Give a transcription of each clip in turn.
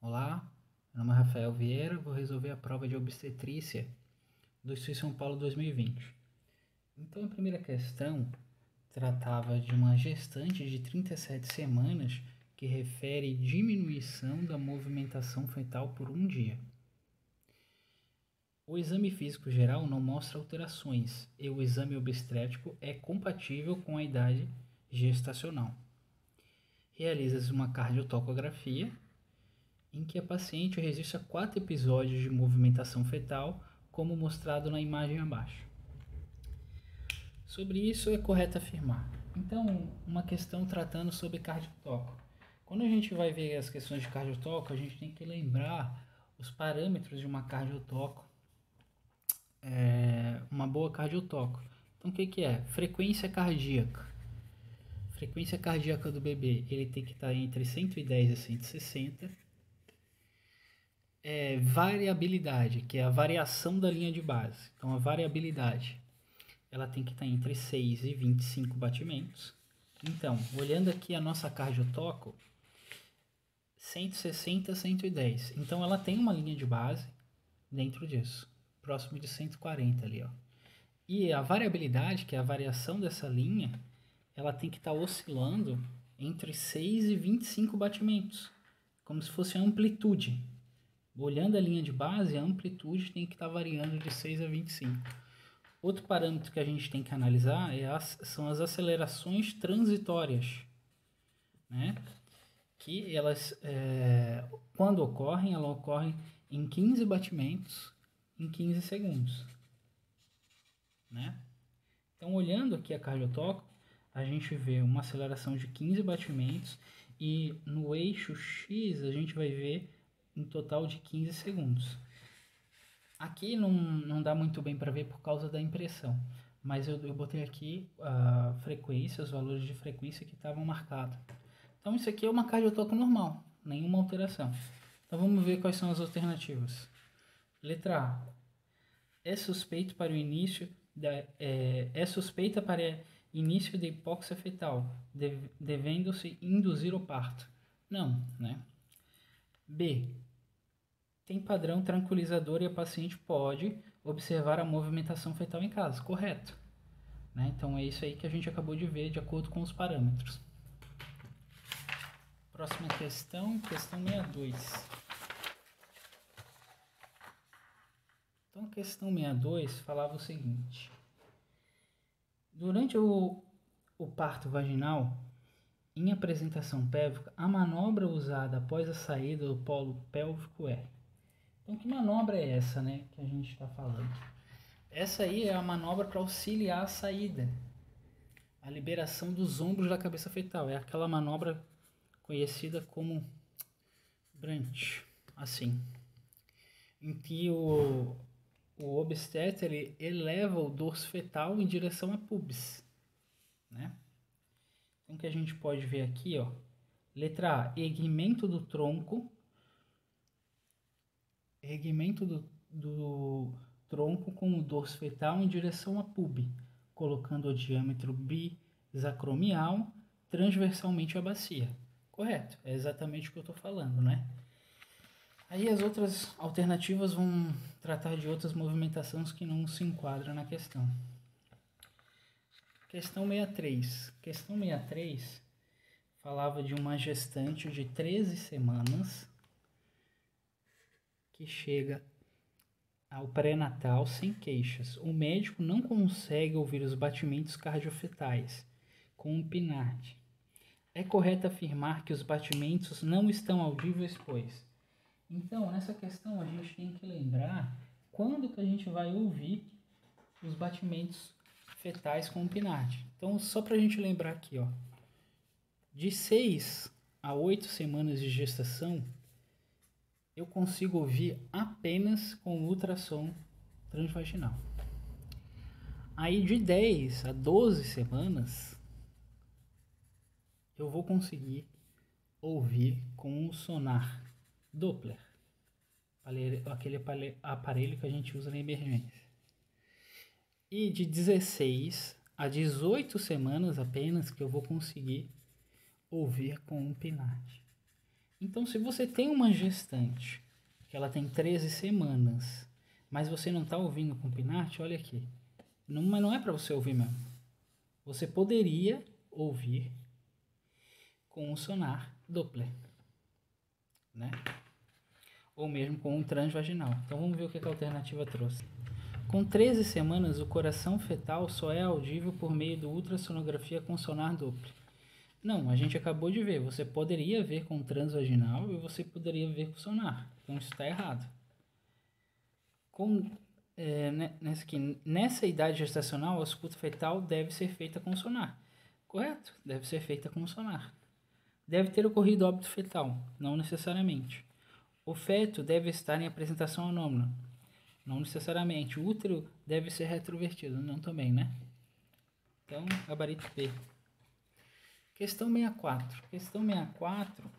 Olá, meu nome é Rafael Vieira, vou resolver a prova de obstetrícia do SUS São Paulo 2020. Então, a primeira questão tratava de uma gestante de 37 semanas que refere diminuição da movimentação fetal por um dia. O exame físico geral não mostra alterações e o exame obstétrico é compatível com a idade gestacional. Realiza-se uma cardiotocografia em que a paciente registra 4 episódios de movimentação fetal, como mostrado na imagem abaixo. Sobre isso é correto afirmar. Então, uma questão tratando sobre cardiotoco. Quando a gente vai ver as questões de cardiotoco, a gente tem que lembrar os parâmetros de uma cardiotoco, uma boa cardiotoco. Então, o que é? Frequência cardíaca. Frequência cardíaca do bebê, ele tem que estar entre 110 e 160. Variabilidade, que é a variação da linha de base. Então, a variabilidade, ela tem que estar entre 6 e 25 batimentos. Então, olhando aqui a nossa cardiotoco, 160 a 110. Então, ela tem uma linha de base dentro disso, próximo de 140 ali, ó. E a variabilidade, que é a variação dessa linha, ela tem que estar oscilando entre 6 e 25 batimentos, como se fosse a amplitude. Olhando a linha de base, a amplitude tem que estar variando de 6 a 25. Outro parâmetro que a gente tem que analisar são as acelerações transitórias, né? Que elas, quando ocorrem, elas ocorrem em 15 batimentos em 15 segundos, né? Então, olhando aqui a cardiotoco, a gente vê uma aceleração de 15 batimentos e no eixo X a gente vai ver um total de 15 segundos. Aqui não dá muito bem para ver por causa da impressão, mas eu botei aqui a frequência, os valores de frequência que estavam marcados. Então isso aqui é uma cardiotoco normal, nenhuma alteração. Então vamos ver quais são as alternativas. Letra A. É suspeita para início da hipóxia fetal, devendo-se induzir o parto. Não, né? B. Tem padrão tranquilizador e a paciente pode observar a movimentação fetal em casa. Correto. Né? Então é isso aí que a gente acabou de ver de acordo com os parâmetros. Próxima questão, questão 62. Então a questão 62 falava o seguinte. Durante o parto vaginal, em apresentação pélvica, a manobra usada após a saída do polo pélvico é... Então que manobra é essa, né, que a gente está falando? Essa aí é a manobra para auxiliar a saída, a liberação dos ombros da cabeça fetal. É aquela manobra conhecida como Brant, assim, em que o obstetra ele eleva o dorso fetal em direção à pubis, né? Então, o que a gente pode ver aqui, ó, letra A, erguimento do tronco, do tronco com o dorso fetal em direção à pube, colocando o diâmetro bisacromial transversalmente à bacia. Correto, é exatamente o que eu estou falando, né? Aí as outras alternativas vão tratar de outras movimentações que não se enquadram na questão. Questão 63. Questão 63 falava de uma gestante de 13 semanas que chega ao pré-natal sem queixas. O médico não consegue ouvir os batimentos cardiofetais com o PNAD. É correto afirmar que os batimentos não estão audíveis, pois... Então, nessa questão, a gente tem que lembrar quando que a gente vai ouvir os batimentos fetais com o PNAD. Então, só para a gente lembrar aqui, ó, de 6 a 8 semanas de gestação, eu consigo ouvir apenas com ultrassom transvaginal. Aí, de 10 a 12 semanas, eu vou conseguir ouvir com o sonar Doppler, aquele aparelho que a gente usa na emergência. E de 16 a 18 semanas apenas que eu vou conseguir ouvir com um PNAD. Então, se você tem uma gestante, que ela tem 13 semanas, mas você não está ouvindo com PNAT, olha aqui. Mas não é para você ouvir mesmo. Você poderia ouvir com um sonar Doppler, né? Ou mesmo com um transvaginal. Então vamos ver o que a alternativa trouxe. Com 13 semanas, o coração fetal só é audível por meio do ultrassonografia com sonar Doppler. Não, a gente acabou de ver. Você poderia ver com transvaginal e você poderia ver com sonar. Então isso está errado. Nessa idade gestacional, a escuta fetal deve ser feita com sonar. Correto? Deve ser feita com sonar. Deve ter ocorrido óbito fetal, não necessariamente. O feto deve estar em apresentação anômala, não necessariamente. O útero deve ser retrovertido, não também, né? Então, gabarito B. Questão 64. Questão 64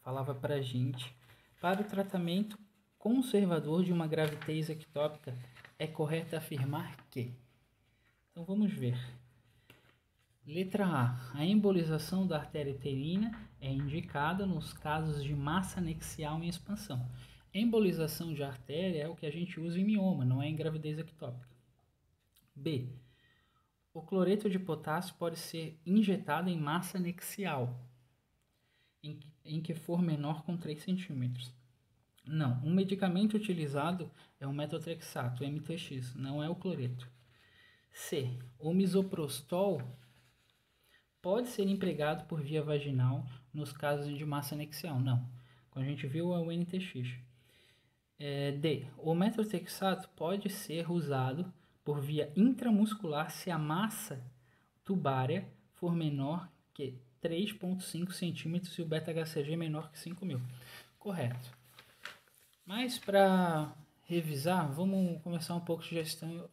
falava pra gente, para o tratamento conservador de uma gravidez ectópica, é correto afirmar que... Então, vamos ver. Letra A. A embolização da artéria uterina é indicada nos casos de massa anexial em expansão. Embolização de artéria é o que a gente usa em mioma, não é em gravidez ectópica. B. O cloreto de potássio pode ser injetado em massa anexial, em que for menor com 3 centímetros. Não, um medicamento utilizado é o metotrexato, MTX, não é o cloreto. C. O misoprostol pode ser empregado por via vaginal nos casos de massa anexial. Não. Como a gente viu, é o NTX. D. O metotrexato pode ser usado por via intramuscular se a massa tubária for menor que 3,5 centímetros e o beta-HCG menor que 5.000. Correto. Mas para revisar, vamos começar um pouco de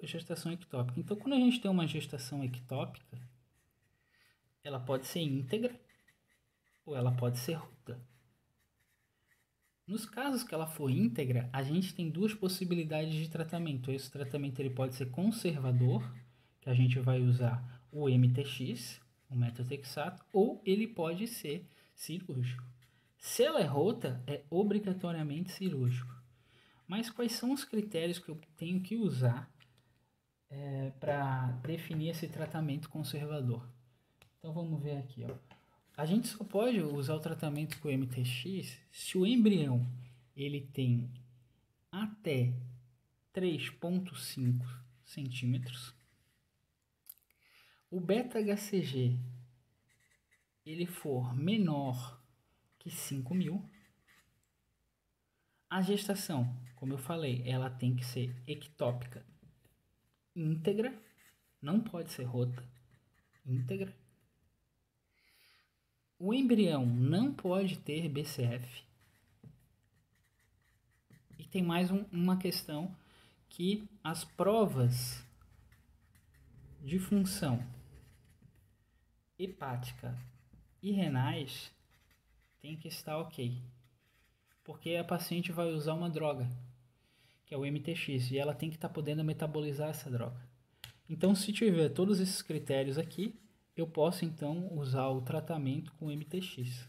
gestação ectópica. Então, quando a gente tem uma gestação ectópica, ela pode ser íntegra ou ela pode ser rota. Nos casos que ela for íntegra, a gente tem duas possibilidades de tratamento. Esse tratamento ele pode ser conservador, que a gente vai usar o MTX, o metotrexato, ou ele pode ser cirúrgico. Se ela é rota, é obrigatoriamente cirúrgico. Mas quais são os critérios que eu tenho que usar para definir esse tratamento conservador? Então vamos ver aqui, ó. A gente só pode usar o tratamento com o MTX se o embrião ele tem até 3,5 centímetros, o beta-HCG ele for menor que 5.000, a gestação, como eu falei, ela tem que ser ectópica íntegra, não pode ser rota, íntegra. O embrião não pode ter BCF. E tem mais uma questão, que as provas de função hepática e renais tem que estar ok. Porque a paciente vai usar uma droga, que é o MTX, e ela tem que estar podendo metabolizar essa droga. Então, se tiver todos esses critérios aqui, eu posso então usar o tratamento com MTX.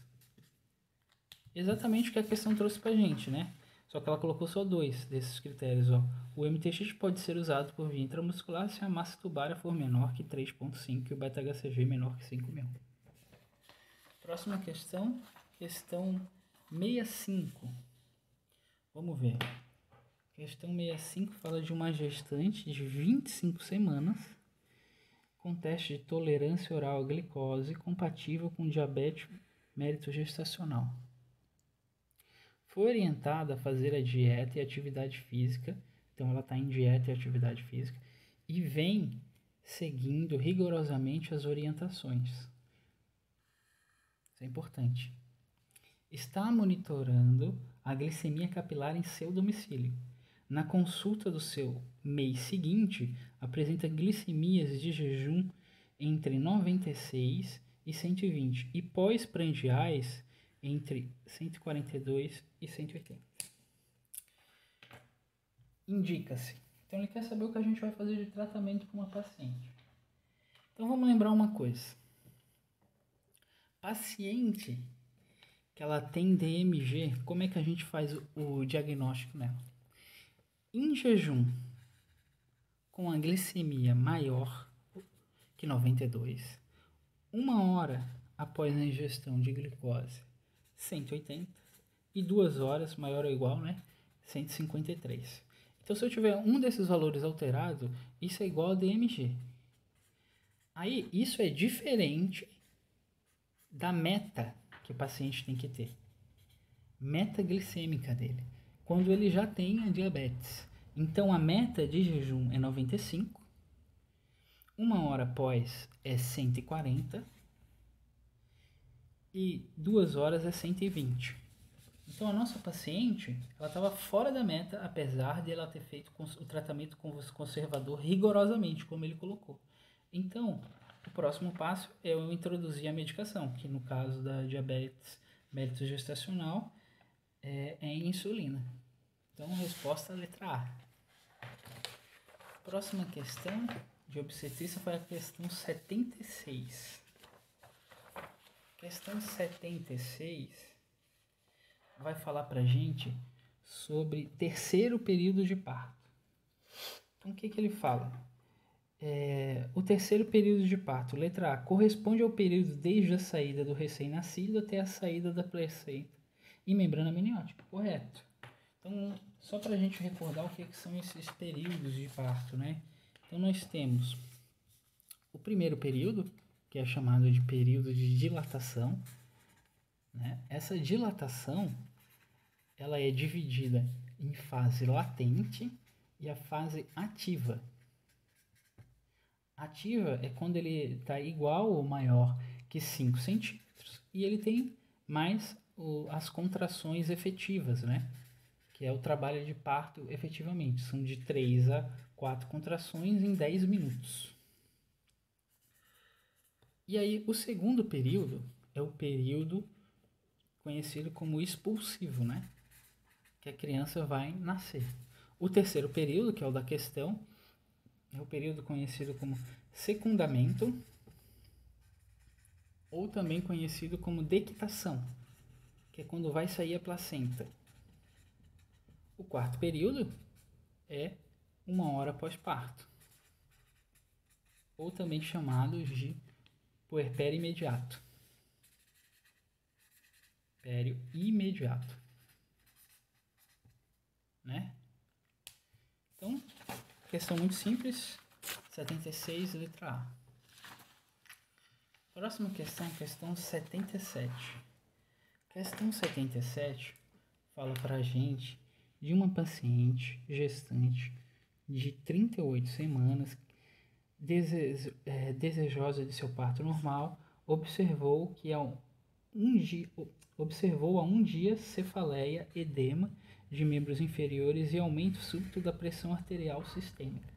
Exatamente o que a questão trouxe pra gente, né? Só que ela colocou só dois desses critérios, ó. O MTX pode ser usado por via intramuscular se a massa tubária for menor que 3,5 e o beta-HCG menor que 5.000. Próxima questão, questão 65. Vamos ver. Questão 65 fala de uma gestante de 25 semanas com teste de tolerância oral à glicose compatível com diabetes mérito gestacional. Foi orientada a fazer a dieta e atividade física, então ela está em dieta e atividade física, e vem seguindo rigorosamente as orientações. Isso é importante. Está monitorando a glicemia capilar em seu domicílio. Na consulta do seu mês seguinte, apresenta glicemias de jejum entre 96 e 120 e pós-prandiais entre 142 e 180. Indica-se. Então ele quer saber o que a gente vai fazer de tratamento com uma paciente. Então vamos lembrar uma coisa. Paciente que ela tem DMG, como é que a gente faz o diagnóstico nela? Em jejum, com a glicemia maior que 92, 1 hora após a ingestão de glicose, 180, e 2 horas, maior ou igual, né? 153. Então, se eu tiver um desses valores alterado, isso é igual a DMG. Aí, isso é diferente da meta que o paciente tem que ter. Meta glicêmica dele. Quando ele já tem a diabetes. Então, a meta de jejum é 95. 1 hora após é 140. E 2 horas é 120. Então, a nossa paciente, ela estava fora da meta, apesar de ela ter feito o tratamento conservador rigorosamente, como ele colocou. Então, o próximo passo é eu introduzir a medicação, que no caso da diabetes mellitus gestacional é insulina. Então, resposta letra A. Próxima questão de obstetrícia foi a questão 76. Questão 76 vai falar pra gente sobre terceiro período de parto. Então, o que ele fala? O terceiro período de parto, letra A, corresponde ao período desde a saída do recém-nascido até a saída da placenta e membrana amniótica. Correto. Então, só para a gente recordar o que são esses períodos de parto, né? Então, nós temos o primeiro período, que é chamado de período de dilatação, né? Essa dilatação, ela é dividida em fase latente e a fase ativa. Ativa é quando ele está igual ou maior que 5 centímetros e ele tem mais as contrações efetivas, né? Que é o trabalho de parto efetivamente. São de 3 a 4 contrações em 10 minutos. E aí, o segundo período é o período conhecido como expulsivo, né? Que a criança vai nascer. O terceiro período, que é o da questão, é o período conhecido como secundamento, ou também conhecido como dequitação, que é quando vai sair a placenta. O quarto período é 1 hora após parto, ou também chamado de puerpério imediato. Puerpério imediato, né? Então, questão muito simples, 76, letra A. Próxima questão, questão 77. Questão 77 fala pra gente de uma paciente gestante de 38 semanas, desejosa de seu parto normal, observou a um dia cefaleia, edema de membros inferiores e aumento súbito da pressão arterial sistêmica,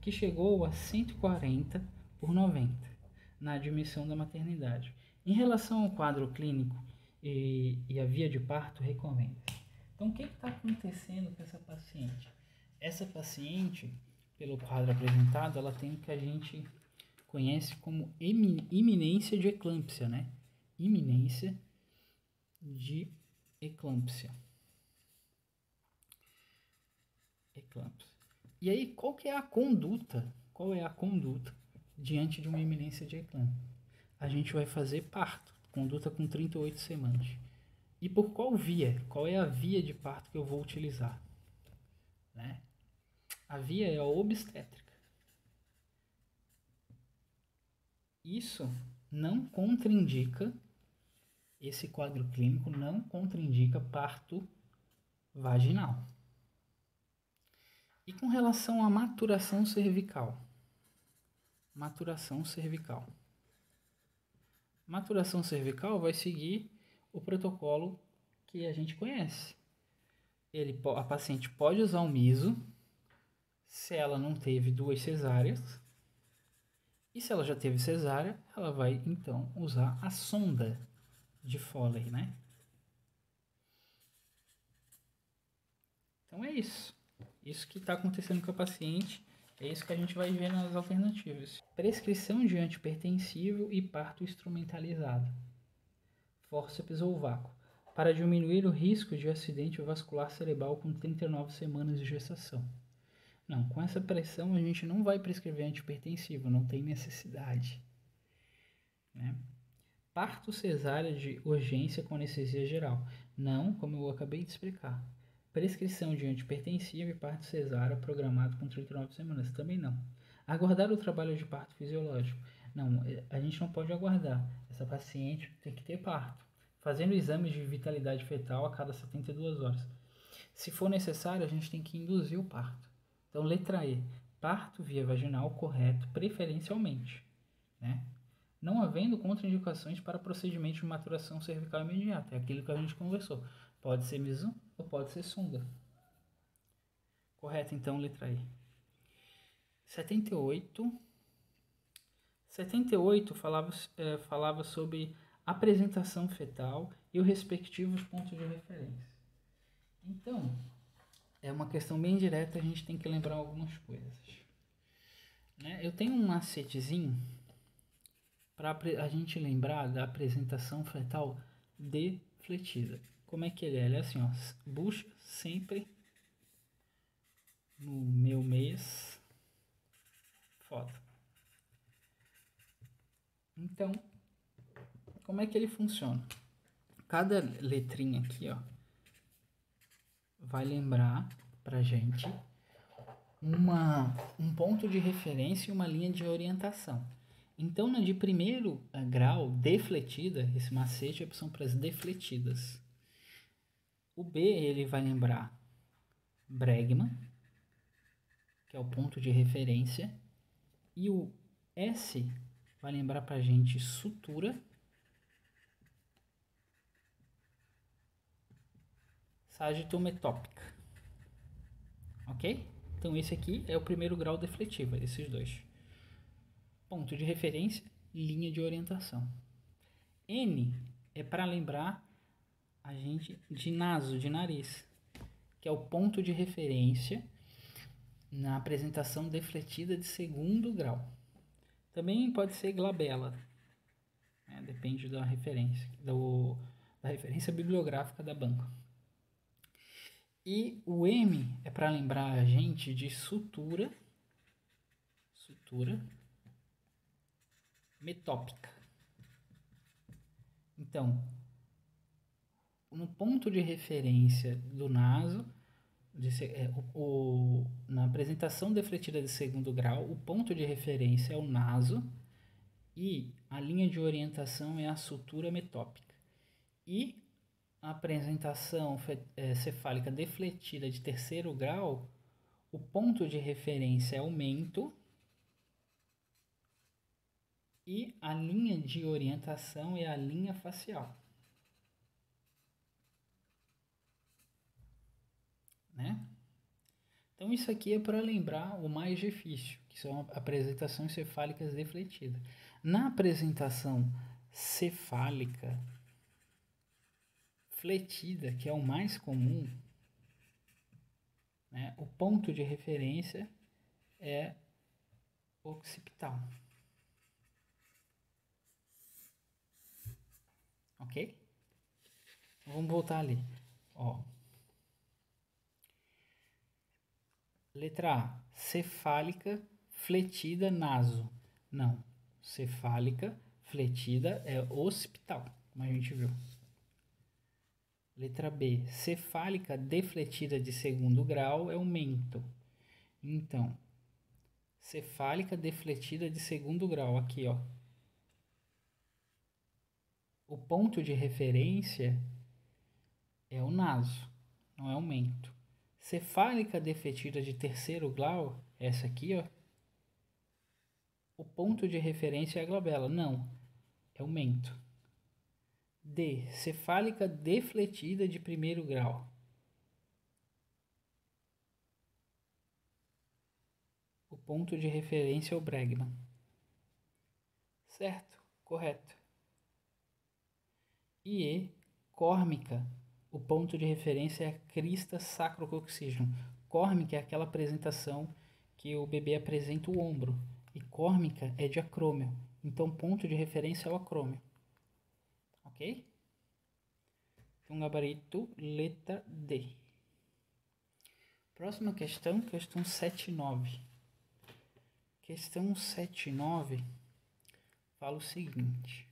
que chegou a 140/90 na admissão da maternidade. Em relação ao quadro clínico e a via de parto, recomenda-se. Então, o que está acontecendo com essa paciente? Essa paciente, pelo quadro apresentado, ela tem o que a gente conhece como iminência de eclâmpsia, né? Iminência de eclâmpsia. E aí, qual é a conduta diante de uma iminência de eclâmpsia? A gente vai fazer parto, conduta com 38 semanas. E por qual via? Qual é a via de parto que eu vou utilizar? Né? A via é a obstétrica. Isso não contraindica, esse quadro clínico não contraindica parto vaginal. E com relação à maturação cervical? Maturação cervical. Maturação cervical vai seguir o protocolo que a gente conhece. A paciente pode usar o miso se ela não teve 2 cesáreas. E se ela já teve cesárea, ela vai então usar a sonda de Foley, né? Então é isso. Isso que está acontecendo com a paciente, é isso que a gente vai ver nas alternativas. Prescrição de antipertensivo e parto instrumentalizado. Fórceps ou vácuo. para diminuir o risco de acidente vascular cerebral com 39 semanas de gestação. Não, com essa pressão a gente não vai prescrever antihipertensivo, não tem necessidade. Né? Parto cesárea de urgência com anestesia geral. Não, como eu acabei de explicar. Prescrição de antihipertensivo e parto cesárea programado com 39 semanas. Também não. Aguardar o trabalho de parto fisiológico. Não, a gente não pode aguardar. Essa paciente tem que ter parto. Fazendo exames de vitalidade fetal a cada 72 horas. Se for necessário, a gente tem que induzir o parto. Então, letra E. Parto via vaginal correto, preferencialmente. Né? Não havendo contraindicações para procedimento de maturação cervical imediata. É aquilo que a gente conversou. Pode ser MISU ou pode ser sonda. Correto, então, letra E. 78. 78 falava sobre apresentação fetal e os respectivos pontos de referência. Então, é uma questão bem direta, a gente tem que lembrar algumas coisas. Né? Eu tenho um macetezinho para a gente lembrar da apresentação fetal defletida. Como é que ele é? Ele é assim, ó, bucha sempre no meu mês foda. Então, como é que ele funciona? Cada letrinha aqui, ó, vai lembrar pra gente um ponto de referência e uma linha de orientação. Então, na de primeiro grau, defletida, esse macete são para as defletidas. O B, ele vai lembrar bregma, que é o ponto de referência, e o S vai lembrar para a gente sutura, sagitometópica. Ok? Então, esse aqui é o primeiro grau defletivo, esses dois. Ponto de referência, linha de orientação. N é para lembrar a gente de naso, de nariz, que é o ponto de referência na apresentação defletida de segundo grau. Também pode ser glabela, né? Depende da referência, da referência bibliográfica da banca. E o M é para lembrar a gente de sutura metópica. Então, no ponto de referência do naso, na apresentação defletida de segundo grau, o ponto de referência é o naso e a linha de orientação é a sutura metópica. E a apresentação cefálica defletida de terceiro grau, o ponto de referência é o mento e a linha de orientação é a linha facial. Né? Então isso aqui é para lembrar o mais difícil, que são apresentações cefálicas defletidas. Na apresentação cefálica fletida, que é o mais comum, né, o ponto de referência é occipital. Ok? Vamos voltar ali. Ó. Letra A. Cefálica fletida naso. Não. Cefálica fletida é occipital, como a gente viu. Letra B. Cefálica defletida de segundo grau é o mento. Então, cefálica defletida de segundo grau, aqui, ó. O ponto de referência é o naso, não é o mento. Cefálica defletida de terceiro grau, essa aqui, ó. O ponto de referência é a glabela, não, é o mento. D. Cefálica defletida de primeiro grau. O ponto de referência é o bregma. Certo? Correto. E E. Córmica. O ponto de referência é a crista sacrococcygena. Córmica é aquela apresentação que o bebê apresenta o ombro. E córmica é de acrômio. Então, ponto de referência é o acrômio. Ok? Então, gabarito letra D. Próxima questão, questão 7.9. Questão 7.9 fala o seguinte: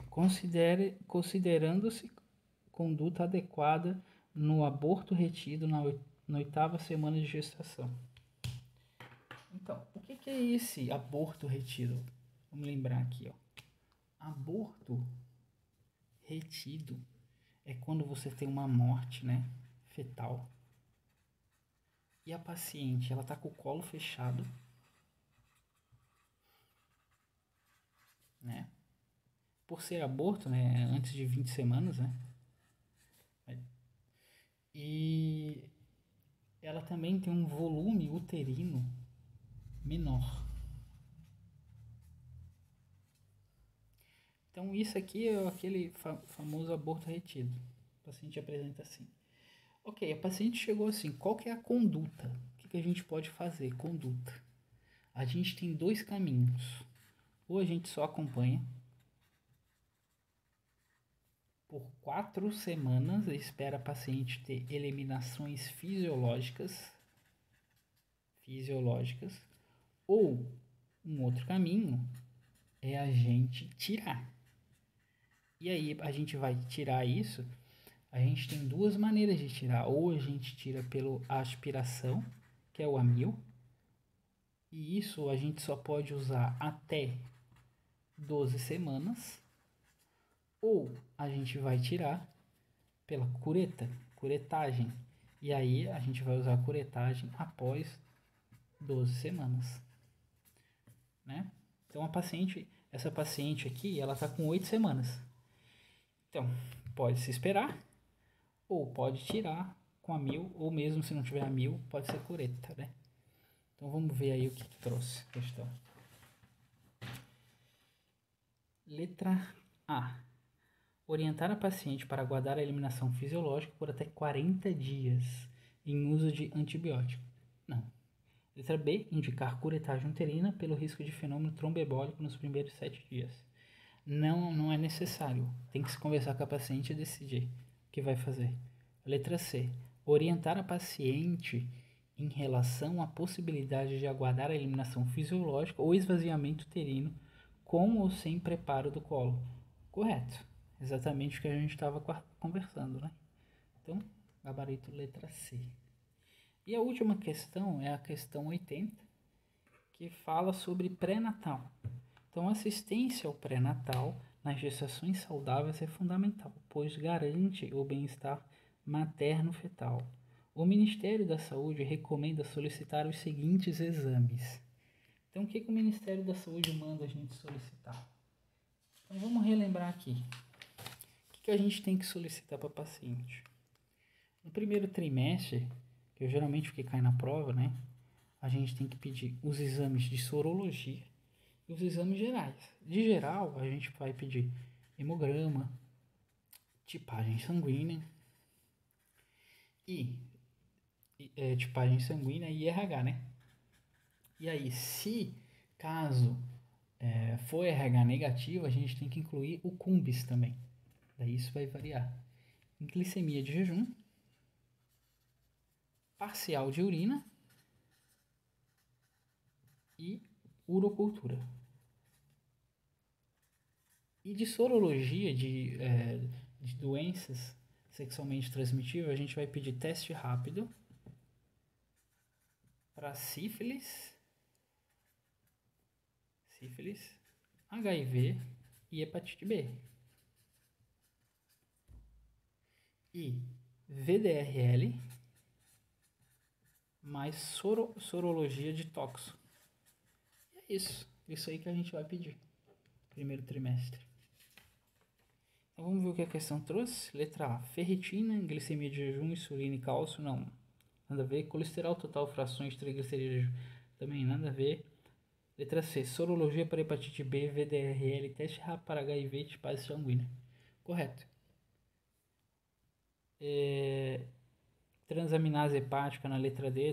considerando-se conduta adequada no aborto retido na 8ª semana de gestação. Então, o que é esse aborto retido? Vamos lembrar aqui, ó. Aborto retido é quando você tem uma morte, né, fetal. E a paciente, ela tá com o colo fechado, né? Por ser aborto, né, antes de 20 semanas, né? E ela também tem um volume uterino menor. Então isso aqui é aquele famoso aborto retido. O paciente apresenta assim. Ok, a paciente chegou assim, qual que é a conduta? O que a gente pode fazer? Conduta. A gente tem 2 caminhos. Ou a gente só acompanha por 4 semanas, espera a paciente ter eliminações fisiológicas, ou um outro caminho é a gente tirar. E aí a gente vai tirar isso, a gente tem 2 maneiras de tirar. Ou a gente tira pela aspiração, que é o amil, e isso a gente só pode usar até 12 semanas, ou a gente vai tirar pela curetagem, e aí a gente vai usar a curetagem após 12 semanas, né? Então essa paciente aqui, ela tá com 8 semanas. Então, pode se esperar, ou pode tirar com amil, ou mesmo se não tiver amil, pode ser cureta, né? Então vamos ver aí o que trouxe a questão. Letra A. Orientar a paciente para aguardar a eliminação fisiológica por até 40 dias em uso de antibiótico. Não. Letra B. Indicar curetagem uterina pelo risco de fenômeno tromboembólico nos primeiros 7 dias. Não é necessário. Tem que se conversar com a paciente e decidir o que vai fazer. Letra C. Orientar a paciente em relação à possibilidade de aguardar a eliminação fisiológica ou esvaziamento uterino com ou sem preparo do colo. Correto. Exatamente o que a gente estava conversando, né? Então, gabarito letra C. E a última questão é a questão 80, que fala sobre pré-natal. Então, assistência ao pré-natal nas gestações saudáveis é fundamental, pois garante o bem-estar materno-fetal. O Ministério da Saúde recomenda solicitar os seguintes exames. Então, o que o Ministério da Saúde manda a gente solicitar? Então, vamos relembrar aqui. O que a gente tem que solicitar para a paciente? No primeiro trimestre, que é geralmente o que cai na prova, né? A gente tem que pedir os exames de sorologia e os exames gerais. De geral, a gente vai pedir hemograma, tipagem sanguínea e tipagem sanguínea e RH, né? E aí, se caso for RH negativo, a gente tem que incluir o CUMBIS também. Daí isso vai variar. Glicemia de jejum, parcial de urina e urocultura. E de sorologia de doenças sexualmente transmissíveis, a gente vai pedir teste rápido para sífilis, HIV e hepatite B. E VDRL mais sorologia de toxo. E é isso aí que a gente vai pedir primeiro trimestre. Então vamos ver o que a questão trouxe. Letra A, ferritina, glicemia de jejum, insulina e cálcio, não, nada a ver. Colesterol total, frações, triglicerídeos, também nada a ver. Letra C, sorologia para hepatite B, VDRL, teste rápido para HIV, tipagem sanguínea. Correto. Transaminase hepática na letra D,